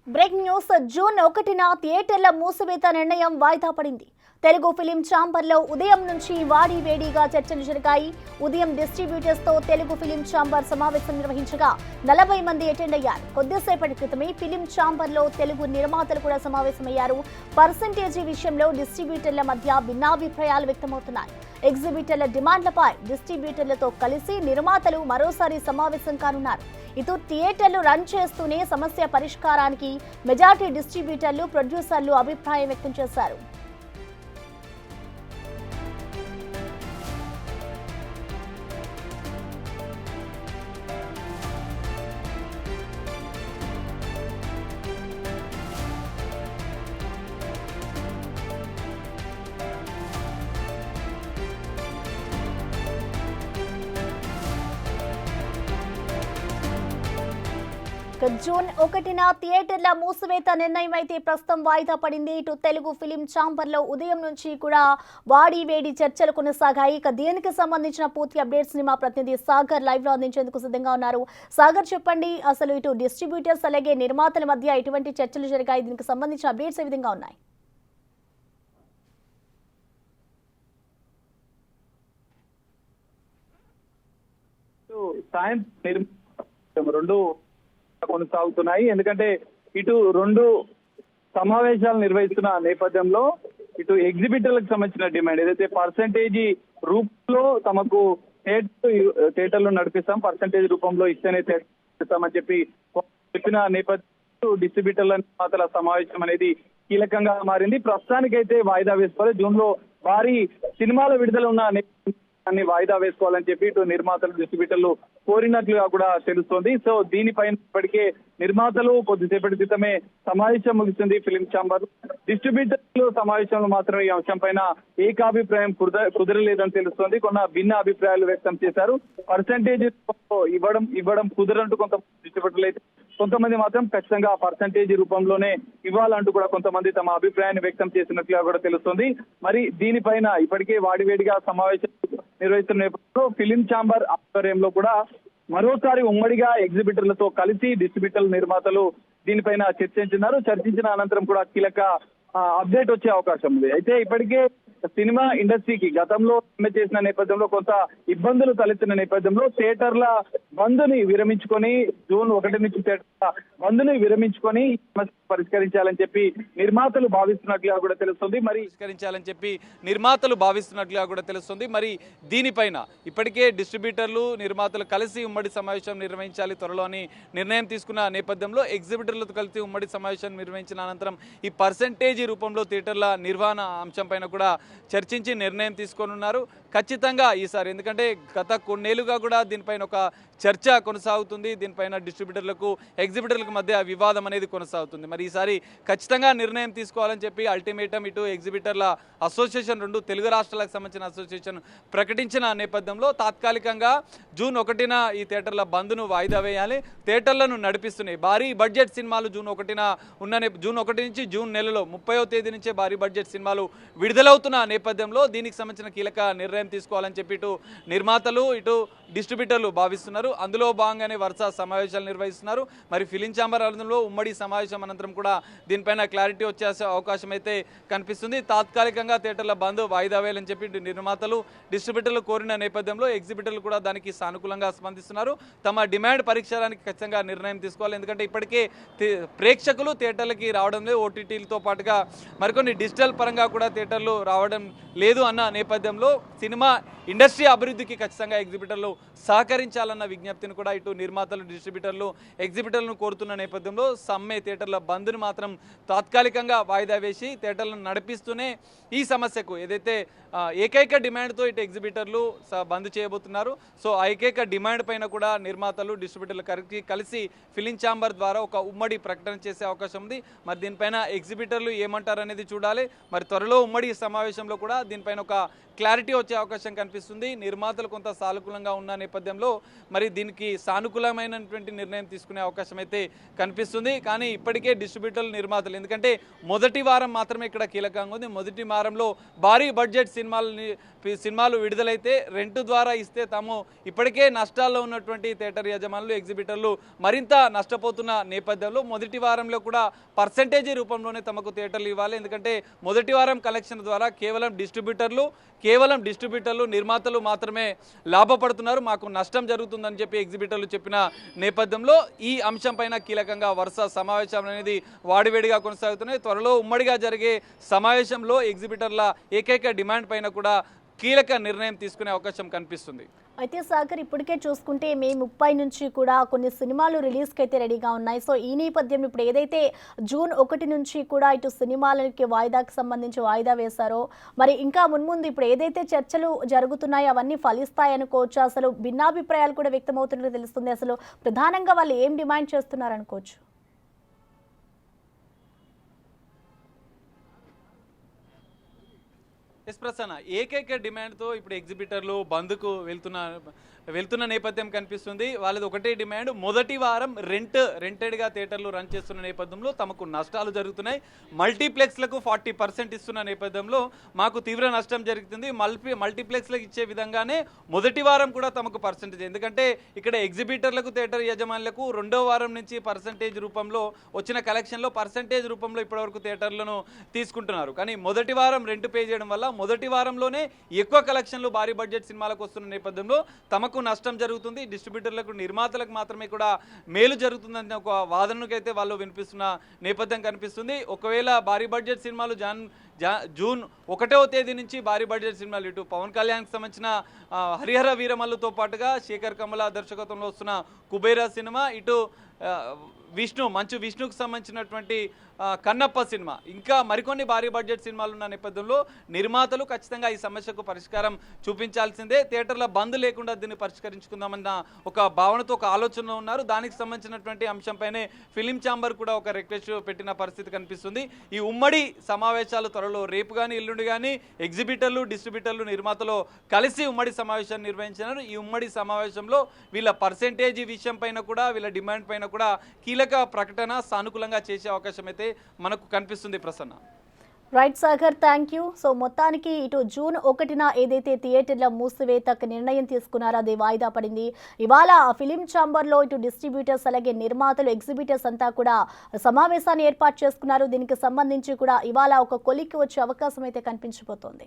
Breaking news June 1న థియేటర్ల మూసివేత నిర్ణయం వాయిదా పడింది. తెలుగు ఫిలిం ఛాంబర్లో ఉదయం నుంచి వాడి వేడిగా చర్చలు జరిగాయి. ఉదయం డిస్ట్రిబ్యూటర్స్ తో తెలుగు ఫిలిం ఛాంబర్ సమావేశం నిర్వహించగా 40 మంది అటెండ్ అయ్యారు. కొద్దిసేపటి క్రితమే ఫిలిం ఛాంబర్లో తెలుగు నిర్మాతలు కూడా సమావేశమయ్యారు. పర్సెంటేజీ విషయంలో డిస్ట్రిబ్యూటర్ల మధ్య భిన్నాభిప్రాయాలు వ్యక్తమవుతున్నాయి. ఎగ్జిబిటర్ల డిమాండ్లపై డిస్ట్రిబ్యూటర్లతో కలిసి నిర్మాతలు మరోసారి సమావేశం కానున్నారు. ఇటు థియేటర్లు రన్ చేస్తూనే సమస్య పరిష్కారానికి మెజార్టీ డిస్ట్రిబ్యూటర్లు, ప్రొడ్యూసర్లు అభిప్రాయం వ్యక్తం చేశారు. జూన్ 1న థియేటర్ల మూసివేత నిర్ణయం అయితే ప్రస్తుతం వాయిదా పడింది. ఇటు తెలుగు ఫిలిం ఛాంబర్లో ఉదయం నుంచి కూడా వాడి వేడి చర్చలు కొనసాగాయి. ఇక దీనికి సంబంధించిన పూర్తి అప్డేట్స్ ని మా ప్రతినిధి సాగర్ లైవ్ లో అందించేందుకు సిద్ధంగా ఉన్నారు. సాగర్, చెప్పండి, అసలు ఇటు డిస్ట్రిబ్యూటర్స్ అలాగే నిర్మాతల మధ్య ఎటువంటి చర్చలు జరిగాయి? దీనికి సంబంధించిన అప్డేట్స్ ఏ విధంగా ఉన్నాయి? రెండు కొనసాగుతున్నాయి. ఎందుకంటే ఇటు రెండు సమావేశాలు నిర్వహిస్తున్న నేపథ్యంలో ఇటు ఎగ్జిబిటర్లకు సంబంధించిన డిమాండ్ ఏదైతే పర్సెంటేజీ రూపంలో తమకు థియేటర్లు నడిపిస్తాం, పర్సెంటేజ్ రూపంలో ఇస్తేనే చేస్తామని చెప్పి చెప్పిన నేపథ్యంలో డిస్ట్రిబ్యూటర్ల నిర్మాతల సమావేశం అనేది కీలకంగా మారింది. ప్రస్తుతానికైతే వాయిదా వేసుకోవాలి. జూన్ లో భారీ సినిమాల విడుదల ఉన్న అన్ని వాయిదా వేసుకోవాలని చెప్పి ఇటు నిర్మాతలు, డిస్ట్రిబ్యూటర్లు కోరినట్లుగా కూడా తెలుస్తోంది. సో దీనిపైన ఇప్పటికే నిర్మాతలు కొద్దిసేపటి క్రితమే సమావేశం ముగిసింది ఫిలిం ఛాంబర్. డిస్ట్రిబ్యూటర్లు సమావేశంలో మాత్రం ఈ అంశం పైన ఏకాభిప్రాయం కుదరలేదని తెలుస్తోంది. కొన్న భిన్న అభిప్రాయాలు వ్యక్తం చేశారు. పర్సెంటేజ్ ఇవ్వడం కుదరంటూ కొంతమంది డిస్ట్రిబ్యూటర్లు అయితే, కొంతమంది మాత్రం ఖచ్చితంగా పర్సెంటేజ్ రూపంలోనే ఇవ్వాలంటూ కూడా కొంతమంది తమ అభిప్రాయాన్ని వ్యక్తం చేసినట్లుగా కూడా తెలుస్తోంది. మరి దీనిపైన ఇప్పటికే వాడివేడిగా సమావేశం నిర్వహిస్తున్న నేపథ్యంలో ఫిలిం ఛాంబర్ ఆధ్వర్యంలో కూడా మరోసారి ఉమ్మడిగా ఎగ్జిబిటర్లతో కలిసి డిస్ట్రిబ్యూటర్ నిర్మాతలు దీనిపైన చర్చించిన అనంతరం కూడా కీలక అప్డేట్ వచ్చే అవకాశం ఉంది. అయితే ఇప్పటికే సినిమా ఇండస్ట్రీకి గతంలో చేసిన నేపథ్యంలో కొంత ఇబ్బందులు తలెత్తిన నేపథ్యంలో థియేటర్ల బంద్ని విరమించుకొని జూన్ 1 నుంచి థియేటర్ల బంద్ని విరమించుకొని పరిష్కరించాలని చెప్పి నిర్మాతలు భావిస్తున్నట్లుగా కూడా తెలుస్తుంది. మరి దీనిపైన ఇప్పటికే డిస్ట్రిబ్యూటర్లు, నిర్మాతలు కలిసి ఉమ్మడి సమావేశం నిర్వహించాలి త్వరలో అని నిర్ణయం తీసుకున్న నేపథ్యంలో ఎగ్జిబిటర్లతో కలిసి ఉమ్మడి సమావేశం నిర్వహించిన అనంతరం ఈ పర్సెంటేజీ రూపంలో థియేటర్ల నిర్వహణ అంశం పైన కూడా చర్చించి నిర్ణయం తీసుకోనున్నారు ఖచ్చితంగా ఈసారి. ఎందుకంటే గత కొన్నేళ్లుగా కూడా దీనిపైన ఒక చర్చ కొనసాగుతుంది. దీనిపైన డిస్ట్రిబ్యూటర్లకు, ఎగ్జిబిటర్లకు మధ్య వివాదం అనేది కొనసాగుతుంది. మరి ఈసారి ఖచ్చితంగా నిర్ణయం తీసుకోవాలని చెప్పి అల్టిమేటం ఇటు ఎగ్జిబిటర్ల అసోసియేషన్, రెండు తెలుగు రాష్ట్రాలకు సంబంధించిన అసోసియేషన్ ప్రకటించిన నేపథ్యంలో తాత్కాలికంగా జూన్ 1న ఈ థియేటర్ల బంద్ను వాయిదా వేయాలి. థియేటర్లను నడిపిస్తున్నాయి. భారీ బడ్జెట్ సినిమాలు జూన్ 1 నుంచి జూన్ నెలలో 30వ తేదీ నుంచే భారీ బడ్జెట్ సినిమాలు విడుదలవుతున్న నేపథ్యంలో దీనికి సంబంధించిన కీలక నిర్ణయం తీసుకోవాలని చెప్పి ఇటు నిర్మాతలు, ఇటు డిస్ట్రిబ్యూటర్లు భావిస్తున్నారు. అందులో భాగంగానే వరుస సమావేశాలు నిర్వహిస్తున్నారు. మరి ఫిలిం ఛాంబర్ అనంతరంలో ఉమ్మడి సమావేశం అనంతరం కూడా దీనిపైన క్లారిటీ వచ్చే అవకాశం అయితే కనిపిస్తుంది. తాత్కాలికంగా థియేటర్ల బంద్ వాయిదా వేయాలని చెప్పి నిర్మాతలు, డిస్ట్రిబ్యూటర్లు కోరిన నేపథ్యంలో ఎగ్జిబిటర్లు కూడా దానికి సానుకూలంగా స్పందిస్తున్నారు. తమ డిమాండ్ పరీక్షడానికి ఖచ్చితంగా నిర్ణయం తీసుకోవాలి. ఎందుకంటే ఇప్పటికే ప్రేక్షకులు థియేటర్లకి రావడం లేదు. ఓటీటీలతో పాటుగా మరికొన్ని డిజిటల్ పరంగా కూడా థియేటర్లు రావడం లేదు అన్న నేపథ్యంలో సినిమా ఇండస్ట్రీ అభివృద్ధికి ఖచ్చితంగా ఎగ్జిబిటర్లు సహకరించాలన్న విజ్ఞప్తిని కూడా ఇటు నిర్మాతలు, డిస్ట్రిబ్యూటర్లు, ఎగ్జిబిటర్లను కోరుతున్న నేపథ్యంలో సమ్మె థియేటర్ల బంద్ను మాత్రం తాత్కాలికంగా వాయిదా వేసి థియేటర్లను నడిపిస్తూనే ఈ సమస్యకు ఏదైతే ఏకైక డిమాండ్తో ఇటు ఎగ్జిబిటర్లు బంద్ చేయబోతున్నారు. సో ఆ ఏకైక డిమాండ్ పైన కూడా నిర్మాతలు, డిస్ట్రిబ్యూటర్లు కలిసి ఫిలిం ఛాంబర్ ద్వారా ఒక ఉమ్మడి ప్రకటన చేసే అవకాశం ఉంది. మరి దీనిపైన ఎగ్జిబిటర్లు ఏమంటారు అనేది చూడాలి. మరి త్వరలో ఉమ్మడి సమావేశంలో కూడా దీనిపైన ఒక క్లారిటీ వచ్చే అవకాశం కనిపిస్తుంది. నిర్మాతలు కొంత సానుకూలంగా ఉన్న నేపథ్యంలో మరి మరి దీనికి సానుకూలమైనటువంటి నిర్ణయం తీసుకునే అవకాశం అయితే కనిపిస్తుంది. కానీ ఇప్పటికే డిస్ట్రిబ్యూటర్లు నిర్మాతలు, ఎందుకంటే మొదటి వారం మాత్రమే ఇక్కడ కీలకంగా ఉంది. మొదటి వారంలో భారీ బడ్జెట్ సినిమాలు విడుదలైతే రెంట్ ద్వారా ఇస్తే తాము ఇప్పటికే నష్టాల్లో ఉన్నటువంటి థియేటర్ యజమానులు, ఎగ్జిబిటర్లు మరింత నష్టపోతున్న నేపథ్యంలో మొదటి వారంలో కూడా పర్సెంటేజీ రూపంలోనే తమకు థియేటర్లు ఇవ్వాలి. ఎందుకంటే మొదటి వారం కలెక్షన్ ద్వారా కేవలం డిస్ట్రిబ్యూటర్లు నిర్మాతలు మాత్రమే లాభపడుతున్నారు, మాకు నష్టం జరుగుతుందని చెప్పి ఎగ్జిబిటర్లు చెప్పిన నేపథ్యంలో ఈ అంశం పైన కీలకంగా వరుస సమావేశాలు అనేది వాడివేడిగా కొనసాగుతున్నాయి. త్వరలో ఉమ్మడిగా జరిగే సమావేశంలో ఎగ్జిబిటర్ల ఏకైక డిమాండ్ పైన కూడా కీలక నిర్ణయం తీసుకునే అవకాశం కనిపిస్తుంది. అయితే సాగర్, ఇప్పటికే చూసుకుంటే మే 30 నుంచి కూడా కొన్ని సినిమాలు రిలీజ్కి అయితే రెడీగా ఉన్నాయి. సో ఈ నేపథ్యంలో ఇప్పుడు ఏదైతే జూన్ 1 నుంచి కూడా ఇటు సినిమాలకి వాయిదాకి సంబంధించి వాయిదా వేశారో, మరి ఇంకా మున్ముందు ఇప్పుడు ఏదైతే చర్చలు జరుగుతున్నాయో అవన్నీ ఫలిస్తాయనుకోవచ్చు. అసలు భిన్నాభిప్రాయాలు కూడా వ్యక్తమవుతున్నట్టు తెలుస్తుంది. అసలు ప్రధానంగా వాళ్ళు ఏం డిమాండ్ చేస్తున్నారు అనుకోవచ్చు? ఎస్ ప్రసన్న, ఏకైక డిమాండ్తో ఇప్పుడు ఎగ్జిబిటర్లు బంద్కు వెళ్తున్న నేపథ్యం కనిపిస్తుంది. వాళ్ళది ఒకటే డిమాండ్, మొదటి వారం రెంటెడ్గా థియేటర్లు రన్ చేస్తున్న నేపథ్యంలో తమకు నష్టాలు జరుగుతున్నాయి. మల్టీప్లెక్స్లకు 40% ఇస్తున్న నేపథ్యంలో మాకు తీవ్ర నష్టం జరుగుతుంది. మల్టీప్లెక్స్లకు ఇచ్చే విధంగానే మొదటి వారం కూడా తమకు పర్సెంటేజ్, ఎందుకంటే ఇక్కడ ఎగ్జిబిటర్లకు థియేటర్ యజమానులకు రెండో వారం నుంచి పర్సెంటేజ్ రూపంలో వచ్చిన కలెక్షన్లో పర్సెంటేజ్ రూపంలో ఇప్పటివరకు థియేటర్లను తీసుకుంటున్నారు. కానీ మొదటి వారం రెంట్ పే చేయడం వల్ల మొదటి వారంలోనే ఎక్కువ కలెక్షన్లు భారీ బడ్జెట్ సినిమాలకు వస్తున్న నేపథ్యంలో తమకు నష్టం జరుగుతుంది. డిస్ట్రిబ్యూటర్లకు, నిర్మాతలకు మాత్రమే కూడా మేలు జరుగుతుందని ఒక వాదనకైతే వాళ్ళు వినిపిస్తున్న నేపథ్యం కనిపిస్తుంది. ఒకవేళ భారీ బడ్జెట్ సినిమాలు జూన్ 1వ తేదీ నుంచి భారీ బడ్జెట్ సినిమాలు ఇటు పవన్ కళ్యాణ్కి సంబంధించిన హరిహర వీరమల్లుతో పాటుగా శేఖర్ కమల దర్శకత్వంలో వస్తున్న కుబేరా సినిమా, ఇటు మంచు విష్ణుకు సంబంధించినటువంటి కన్నప్ప సినిమా, ఇంకా మరికొన్ని భారీ బడ్జెట్ సినిమాలు ఉన్న నేపథ్యంలో నిర్మాతలు ఖచ్చితంగా ఈ సమస్యకు పరిష్కారం చూపించాల్సిందే. థియేటర్ల బంద్ లేకుండా దీన్ని పరిష్కరించుకుందామన్న ఒక భావనతో, ఒక ఆలోచనలో ఉన్నారు. దానికి సంబంధించినటువంటి అంశంపైనే ఫిలిం ఛాంబర్ కూడా ఒక రిక్వెస్ట్ పెట్టిన పరిస్థితి కనిపిస్తుంది. ఈ ఉమ్మడి సమావేశాలు త్వరలో రేపు కానీ ఎల్లుండి కానీ ఎగ్జిబిటర్లు, డిస్ట్రిబ్యూటర్లు, నిర్మాతలు కలిసి ఉమ్మడి సమావేశాన్ని నిర్వహించినారు. ఈ ఉమ్మడి సమావేశంలో వీళ్ళ పర్సెంటేజీ విషయం పైన కూడా, వీళ్ళ డిమాండ్ పైన కూడా కీలక ప్రకటన సానుకూలంగా చేసే అవకాశం అయితే మనకు కనిపిస్తుంది. Prasanna. Right Sagar, thank you. So మొత్తానికి ఇటు జూన్ 1న ఏదైతే థియేటర్ల మూసివేతకు నిర్ణయం తీసుకున్నారో అది వాయిదా పడింది. ఇవాళ ఫిలిం ఛాంబర్లో ఇటు డిస్ట్రిబ్యూటర్స్ అలాగే నిర్మాతలు, ఎగ్జిబిటర్స్ అంతా కూడా సమావేశాన్ని ఏర్పాటు చేసుకున్నారు. దీనికి సంబంధించి కూడా ఇవాళ ఒక కొలిక్కి వచ్చే అవకాశం అయితే కనిపించబోతోంది.